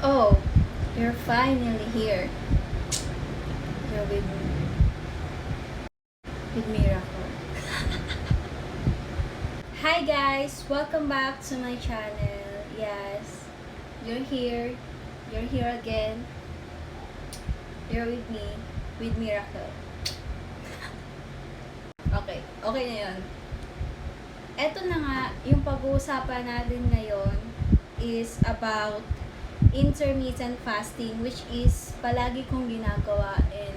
Oh, you're finally here. You're with Miracle. Hi guys! Welcome back to my channel. Yes, you're here. You're here again. You're with me, with Miracle. Okay na yun. Eto na nga, yung pag-uusapan natin ngayon is about intermittent fasting, which is palagi kong ginagawa and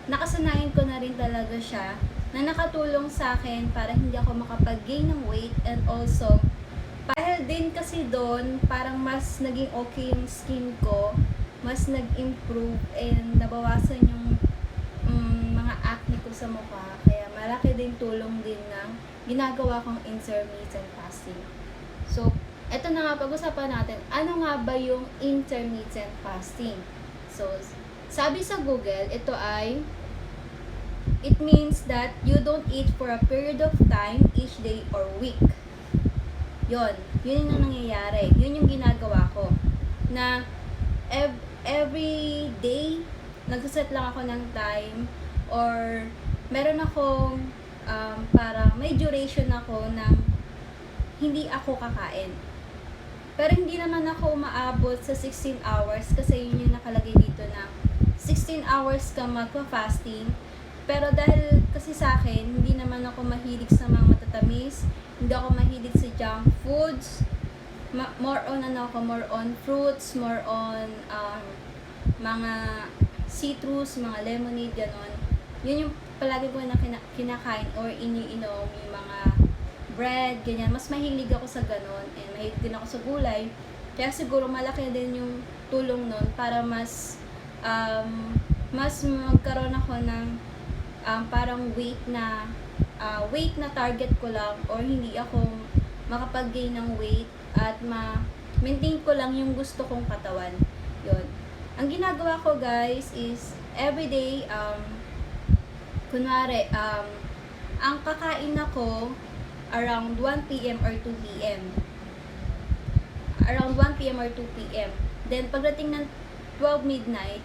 nakasanayan ko na rin talaga siya na nakatulong sa akin para hindi ako makapag-gain ng weight, and also dahil din kasi doon parang mas naging okay yung skin ko, mas nag-improve and nabawasan yung mga acne ko sa mukha, kaya malaki din tulong din ng ginagawa kong intermittent fasting. So eto na nga, pag-usapan natin, ano nga ba yung intermittent fasting? So, sabi sa Google, it means that you don't eat for a period of time each day or week. Yun yung nangyayari. Yun yung ginagawa ko. Na every day, nagsaset lang ako ng time, or meron akong parang may duration ako ng hindi ako kakain. Pero hindi naman ako umaabot sa 16 hours kasi yun yung nakalagay dito na 16 hours ka magpa-fasting. Pero dahil kasi sa akin, hindi naman ako mahilig sa mga matatamis, hindi ako mahilig sa junk foods, more on fruits, more on mga citrus, mga lemonade, ganon. Yun yung palagi ko na kinakain or iniinom, yung mga bread, ganyan. Mas mahilig ako sa ganon, and mahilig din ako sa gulay. Kaya siguro malaki din yung tulong nun para mas magkaroon ako ng parang weight na target ko lang, or hindi ako makapag-gain ng weight at maintain ko lang yung gusto kong katawan. Yun. Ang ginagawa ko guys is everyday kunwari ang kakain ako around 1 p.m. or 2 p.m. Around 1 p.m. or 2 p.m. Then, pagdating ng 12 midnight,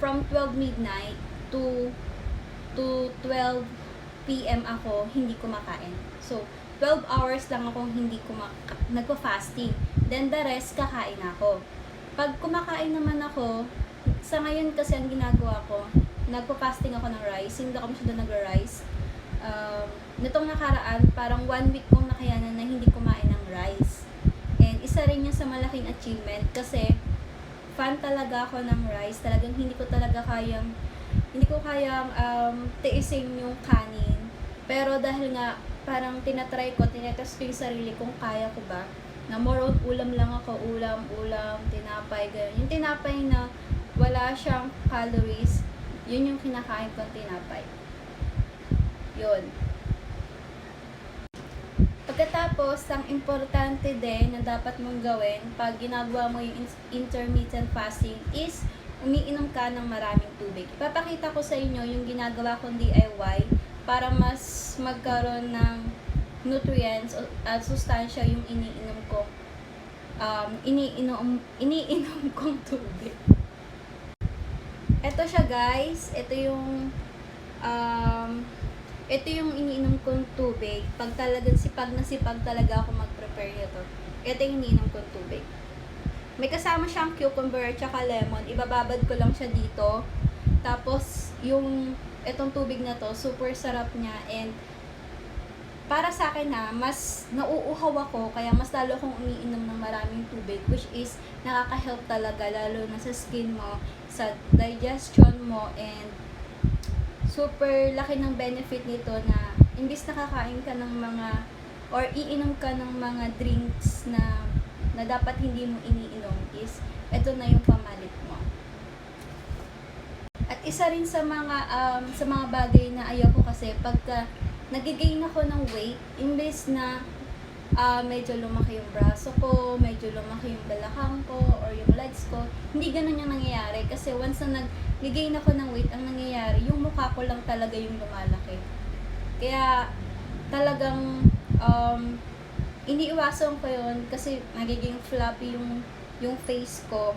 from 12 midnight to 12 p.m. ako hindi kumakain. So, 12 hours lang akong hindi nagpa-fasting. Then, the rest, kakain ako. Pag kumakain naman ako, sa ngayon kasi ang ginagawa ko, nagpa-fasting ako ng rice. Hindi ako masyado nag-rice. Nitong nakaraan, parang 1 week kong nakayanan na hindi kumain ng rice. And isa rin yun sa malaking achievement kasi fan talaga ako ng rice. Talagang hindi ko kayang tiisin yung kanin. Pero dahil nga parang tinetest ko yung sarili kung kaya ko ba, na more on ulam lang ako, ulam, tinapay, ganyan. Yung tinapay na wala siyang calories, yun yung kinakain kong tinapay. Yun. Pagkatapos, ang importante din na dapat mong gawin pag ginagawa mo yung intermittent fasting is umiinom ka ng maraming tubig. Ipapakita ko sa inyo yung ginagawa kong DIY para mas magkaroon ng nutrients at sustansya yung iniinom kong tubig. Ito siya guys, ito yung iniinom kong tubig. Pag talagang sipag talaga ako mag-prepare nito, ito yung iniinom kong tubig. May kasama siyang cucumber at saka lemon. Ibababad ko lang siya dito. Tapos, itong tubig na to, super sarap niya. And, para sa akin mas nauuhaw ako, kaya mas lalo akong umiinom ng maraming tubig, which is nakaka-help talaga, lalo na sa skin mo, sa digestion mo, and super laki ng benefit nito na imbis nakakain ka ng mga or iinom ka ng mga drinks na dapat hindi mo iniinom, is ito na yung pamalit mo. At isa rin sa mga bagay na ayaw ko kasi pagka nagigain ako ng weight, imbes na medyo lumaki yung braso ko, medyo lumaki yung balakang ko, or yung legs ko, hindi ganun yung nangyayari. Kasi once na nag-gain ako ng weight, ang nangyayari, yung mukha ko lang talaga yung lumalaki. Kaya, talagang, iniiwasan ko yun kasi nagiging floppy yung face ko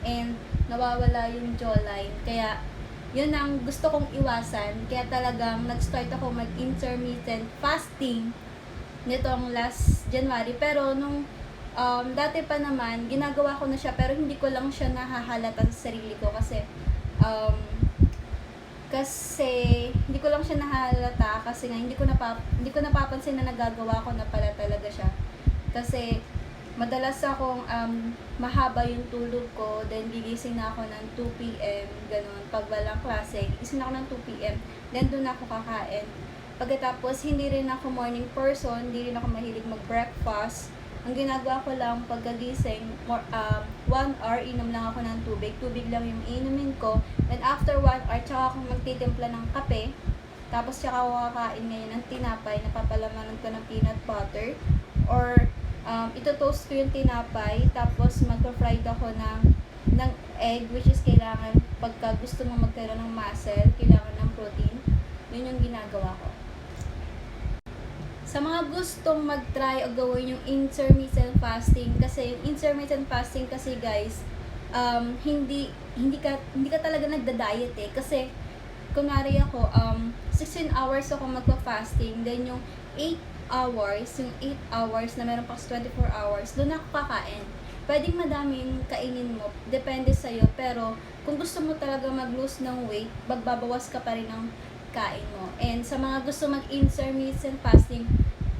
and nawawala yung jawline. Kaya yun ang gusto kong iwasan. Kaya talagang nag-start ako mag-intermittent fasting nitong last January. Pero nung dati pa naman, ginagawa ko na siya pero hindi ko lang siya nahahalata sa sarili ko um, kasi hindi ko lang siya nahalata kasi nga hindi ko napapansin na nagagawa ko na pala talaga siya. Kasi madalas akong mahaba yung tulog ko, then gigising na ako ng 2 p.m. ganun. Pag walang klase, gigising na ako ng 2 p.m. Then doon ako kakain. Pagkatapos, hindi rin ako morning person, hindi rin ako mahilig mag-breakfast. Ang ginagawa ko lang pagkagising, 1 hour, inom lang ako ng tubig. Tubig lang yung inumin ko. Then after 1 hour, tsaka ako magtitimpla ng kape. Tapos tsaka ako kakain ngayon ng tinapay, napapalamanan ko ng peanut butter. Or ito-toast ko yung tinapay, tapos magpa-fried ako ng egg, which is kailangan, pagka gusto mo magkaroon ng muscle, kailangan ng protein. Yun yung ginagawa ko. Sa mga gustong mag-try o gawin yung intermittent fasting, kasi yung intermittent fasting kasi guys, hindi ka talaga nagda-diet eh. Kasi, kunwari ako, 16 hours ako magpa-fasting, then yung 8 hours na meron pa 24 hours, doon ako kakain. Pwedeng madaming kainin mo, depende sa'yo, pero kung gusto mo talaga mag-lose ng weight, magbabawas ka pa rin ng kain mo. And sa mga gusto mag-intermittent fasting,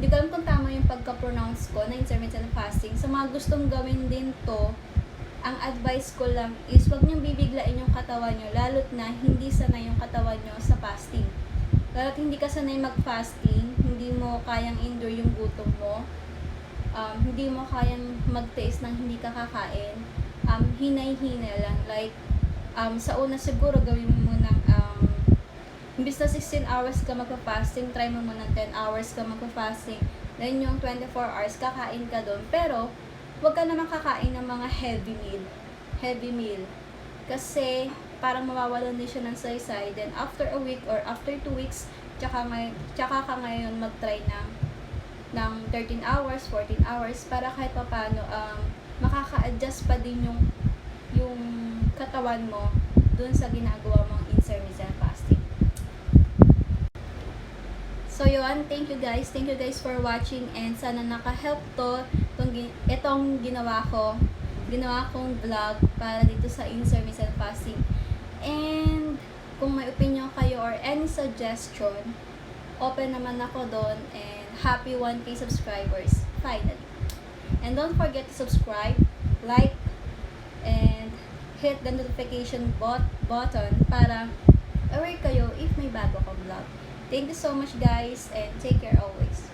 di ko alam kung tama yung pagka-pronounce ko na intermittent fasting. Sa mga gustong gawin din to, ang advice ko lang is huwag niyong bibiglain yung katawan nyo, lalo't na hindi sanay yung katawan nyo sa fasting. Lalo't hindi ka sanay mag-fasting, hindi mo kayang endure yung gutom mo, hindi mo kayang mag-taste ng hindi ka kakain, hinay-hinay lang. Like, sa una siguro gawin mo ng, imbis na 16 hours ka magpa-fasting, try mo muna 10 hours ka magpa-fasting, then yung 24 hours kakain ka doon. Pero, huwag ka naman kakain ng mga heavy meal. Kasi, parang mawawalan din siya ng saysay. Then, after a week or after 2 weeks, tsaka ka ngayon mag-try ng 13 hours, 14 hours, para kahit pa paano, makaka-adjust pa din yung katawan mo dun sa ginagawa mong intermittent fasting. So yun, thank you guys for watching, and sana naka-help to itong ginawa kong vlog para dito sa intermittent fasting. And kung may opinion kayo or any suggestion, open naman ako doon, and happy 1K subscribers finally. And don't forget to subscribe, like, and hit the notification button para aware kayo if may bago akong vlog. Thank you so much guys, and take care always.